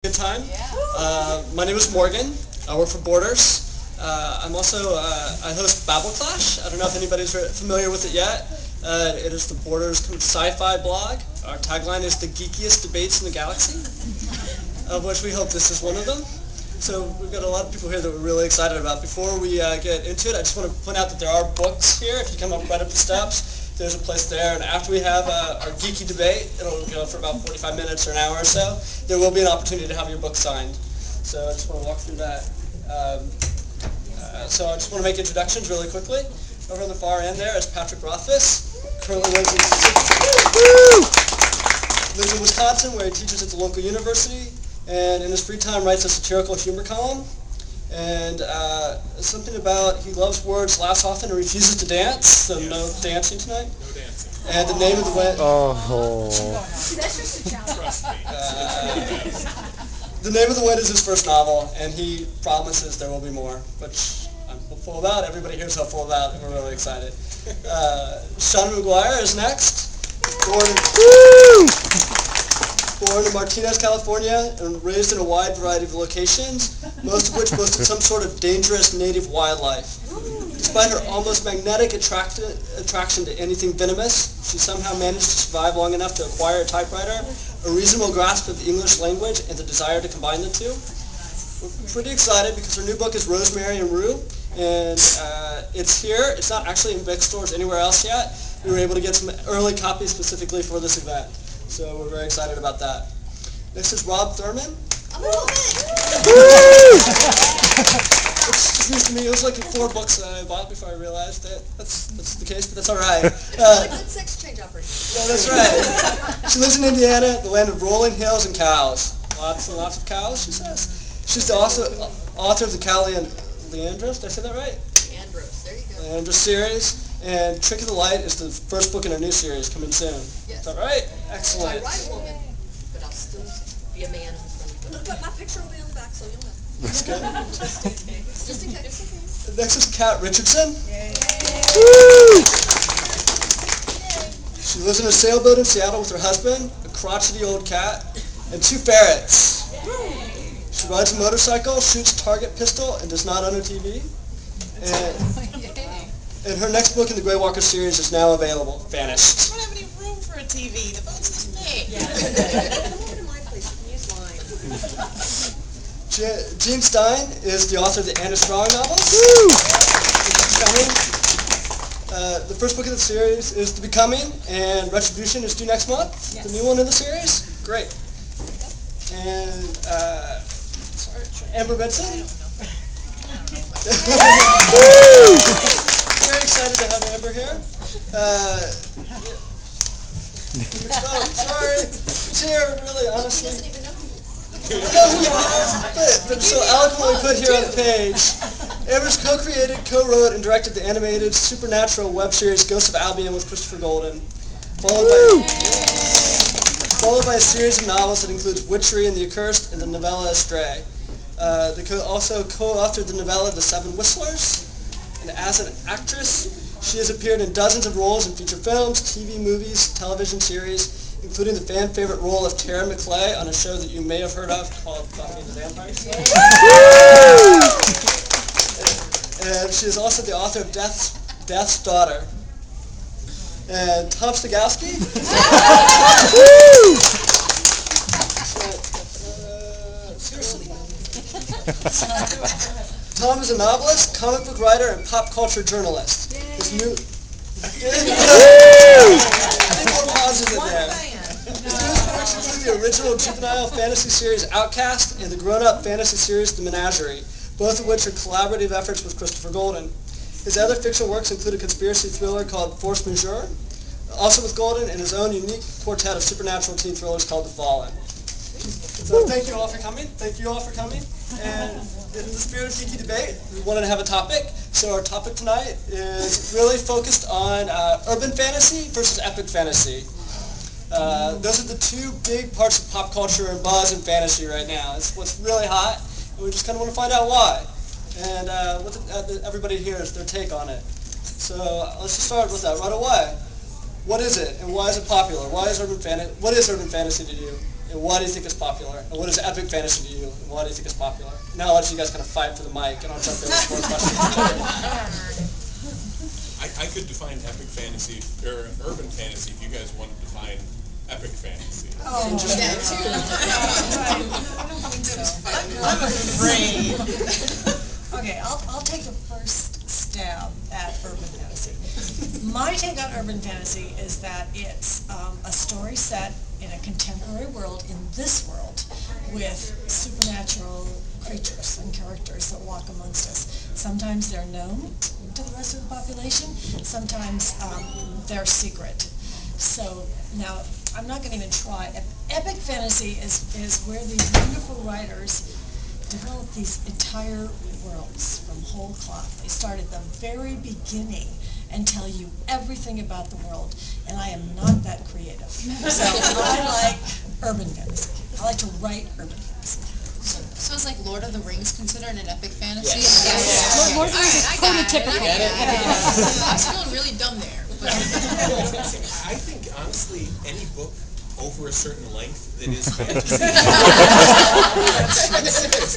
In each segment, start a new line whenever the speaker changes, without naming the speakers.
Good time. My name is Morgan. I work for Borders. I'm also, I host Babel Clash. I don't know if anybody's familiar with it yet. It is the Borders sci-fi blog. Our tagline is the geekiest debates in the galaxy, of which we hope this is one of them. So we've got a lot of people here that we're really excited about. Before we get into it, I just want to point out that there are books here. If you come up right up the steps, there's a place there. And after we have our geeky debate, it'll go for about 45 minutes or an hour or so, there will be an opportunity to have your book signed. So I just want to walk through that. So I just want to make introductions really quickly. Over on the far end there is Patrick Rothfuss. Currently lives in Wisconsin, where he teaches at the local university. And in his free time writes a satirical humor column. And something about he loves words, laughs often, and refuses to dance. So no dancing tonight.
No dancing.
And the name of the
That's just a challenge.
The name of the win is his first novel, and he promises there will be more, which I'm hopeful about. Everybody here is hopeful about, and we're really excited. Sean McGuire is next. Born in Martinez, California, and raised in a wide variety of locations, most of which boasted some sort of dangerous native wildlife. Despite her almost magnetic attraction to anything venomous, she somehow managed to survive long enough to acquire a typewriter, a reasonable grasp of the English language, and the desire to combine the two. We're pretty excited because her new book is Rosemary and Rue, and it's here. It's not actually in bookstores anywhere else yet. We were able to get some early copies specifically for this event. So we're very excited about that. Next is Rob Thurman. Which news to me, it was like 4 books that I bought before I realized that that's the case, but that's all right.
It's a good sex change operation.
Yeah, that's right. She lives in Indiana, the land of rolling hills and cows. Lots and lots of cows, she says. She's the author of the Cal Leandros, did I say that right?
Leandros, there you go.
Leandros series. And Trick of the Light is the first book in our new series coming soon.
Yes.
Is that right?
So I
Excellent.
write a woman, but I'll still be a man in front of you. But my picture will be on the back, so you'll know.
That's good.
Just in case.
Next is Kat Richardson. She lives in a sailboat in Seattle with her husband, a crotchety old cat, and 2 ferrets. She rides a motorcycle, shoots target pistol, and does not own a TV. And her next book in the Grey Walker series is now available, Vanished.
I don't have any room for a TV. The boat's this big.
Come over to my place. You can use mine.
Jean Stein is the author of the Anna Strong novels. The first book of the series is The Becoming, and Retribution is due next month.
Yes.
The new one in the series. Great. And Amber Benson. Very excited to have Amber here. Sorry, she's here, really, honestly.
Doesn't even know.
I know who you are, but so eloquently put here on the page. Amber's co-created, co-wrote, and directed the animated supernatural web series Ghosts of Albion with Christopher Golden, followed by a series of novels that includes Witchery and the Accursed and the novella Astray. They also co-authored the novella The Seven Whistlers. And as an actress, she has appeared in dozens of roles in feature films, TV movies, television series, including the fan favorite role of Tara McClay on a show that you may have heard of called Buffy the Vampire Slayer. And she is also the author of Death's Daughter. And Tom Stagowski. Tom is a novelist, comic book writer, and pop culture journalist. His new more pauses in there. His newest works include the original juvenile fantasy series Outcast and the grown-up fantasy series The Menagerie, both of which are collaborative efforts with Christopher Golden. His other fictional works include a conspiracy thriller called Force Majeure, also with Golden, and his own unique quartet of supernatural teen thrillers called The Fallen. So thank you all for coming. And in the spirit of geeky debate, we wanted to have a topic. So our topic tonight is really focused on urban fantasy versus epic fantasy. Those are the 2 big parts of pop culture and buzz and fantasy right now. It's what's really hot, and we just kind of want to find out why. And everybody here is their take on it. So let's just start with that right away. What is it, and why is it popular? What is urban fantasy to you? And why do you think it's popular? And what is epic fantasy to you? And why do you think it's popular? Now I'll let you guys kind of fight for the mic, and I'll jump in with more questions.
I could define epic fantasy, or urban fantasy, if you guys want to define epic fantasy.
Oh,
that too.
I'm afraid. Okay, I'll take the first stab at urban fantasy. My take on urban fantasy is that it's a story set in a contemporary world, in this world, with supernatural creatures and characters that walk amongst us. Sometimes they're known to the rest of the population, sometimes they're secret. So now, I'm not going to even try. Epic fantasy is where these wonderful writers develop these entire worlds from whole cloth. They start at the very beginning and tell you everything about the world, and I am not that creative. So I like urban fantasy. I like to write urban fantasy.
So is like Lord of the Rings considered an epic fantasy?
Yes.
Yeah.
Lord of the Rings is prototypical.
I was feeling really dumb there. But
I think, honestly, any book over a certain length that is fantasy.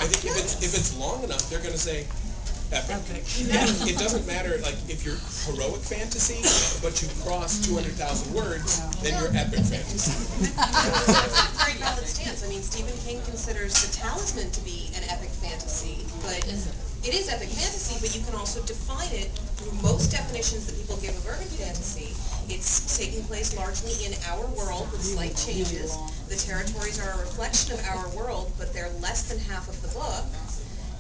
I think if it's long enough, they're going to say epic. It doesn't matter, like, if you're heroic fantasy, but you cross 200,000 words, then you're epic fantasy.
That's a very valid stance. I mean, Stephen King considers The Talisman to be an epic fantasy, but it is epic fantasy, but you can also define it through most definitions that people give of urban fantasy. It's taking place largely in our world with slight changes. The territories are a reflection of our world, but they're less than half of the book.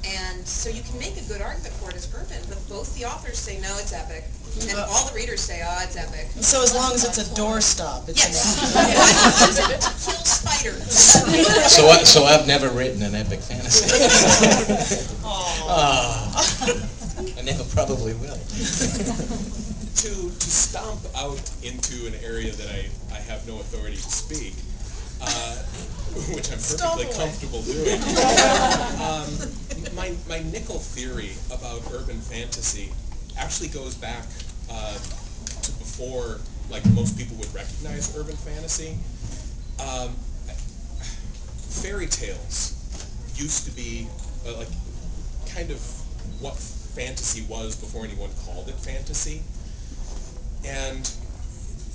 And so you can make a good argument for it as urban, but both the authors say, no, it's epic. And all the readers say, oh, it's epic.
So as long as it's a doorstop, it's
Yes.
an epic.
To kill spiders.
So I've never written an epic fantasy. I never probably will.
To stomp out into an area that I have no authority to speak, which I'm perfectly comfortable doing. My nickel theory about urban fantasy actually goes back to before, like, most people would recognize urban fantasy. Fairy tales used to be like kind of what fantasy was before anyone called it fantasy. And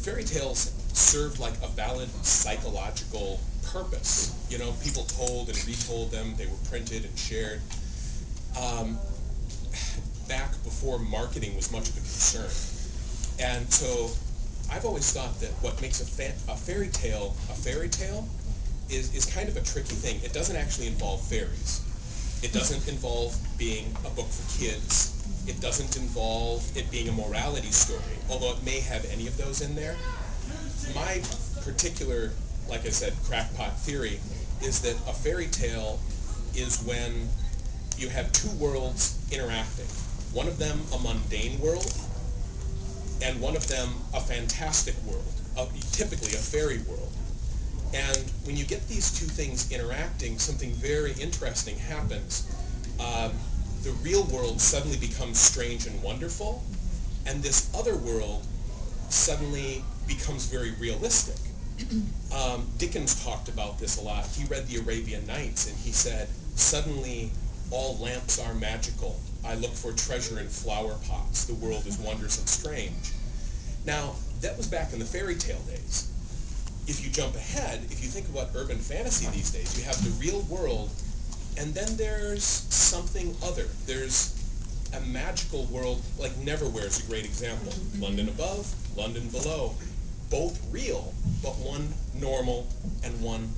fairy tales served like a valid psychological purpose. You know, people told and retold them, they were printed and shared. Back before marketing was much of a concern. And so I've always thought that what makes a fairy tale is kind of a tricky thing. It doesn't actually involve fairies. It doesn't involve being a book for kids. It doesn't involve it being a morality story, although it may have any of those in there. My particular, like I said, crackpot theory is that a fairy tale is when you have two worlds interacting. One of them a mundane world, and one of them a fantastic world, typically a fairy world. And when you get these two things interacting, something very interesting happens. The real world suddenly becomes strange and wonderful, and this other world suddenly becomes very realistic. Dickens talked about this a lot. He read the Arabian Nights, and he said, suddenly all lamps are magical. I look for treasure in flower pots. The world is wondrous and strange. Now, that was back in the fairy tale days. If you jump ahead, if you think about urban fantasy these days, you have the real world, and then there's something other. There's a magical world, like Neverwhere is a great example. London above, London below. Both real, but one normal and one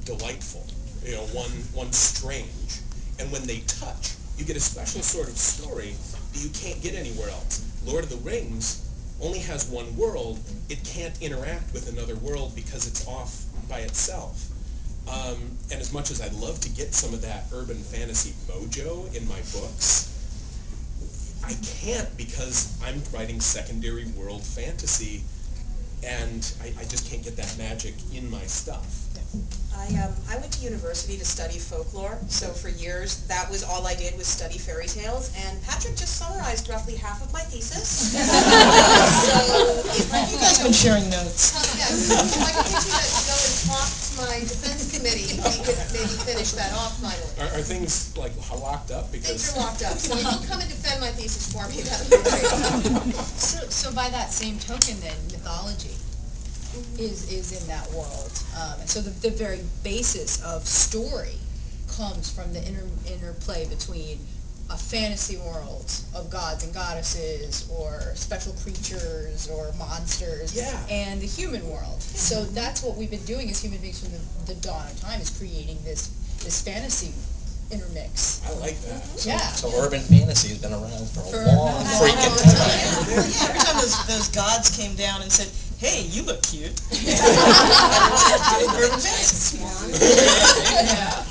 delightful. You know, one strange. And when they touch, you get a special sort of story that you can't get anywhere else. Lord of the Rings only has one world. It can't interact with another world because it's off by itself. And as much as I'd love to get some of that urban fantasy mojo in my books, I can't because I'm writing secondary world fantasy, and I just can't get that magic in my stuff.
I went to university to study folklore, so for years that was all I did was study fairy tales, and Patrick just summarized roughly half of my thesis. So if
You guys have been sharing notes.
Yes, if I could get you to go and talk to my maybe finish that off finally.
Are things like locked up
Things
because?
are locked up, so if you come and defend my thesis for me, that would be great.
So by that same token then, mythology is in that world. And so the very basis of story comes from the interplay between a fantasy world of gods and goddesses or special creatures or monsters and the human world. So that's what we've been doing as human beings from the dawn of time, is creating this fantasy intermix.
I like that.
So urban fantasy has been around for a long freaking time.
Yeah, every time those gods came down and said, "Hey, you look cute." Urban fantasy.
Swan.
Yeah.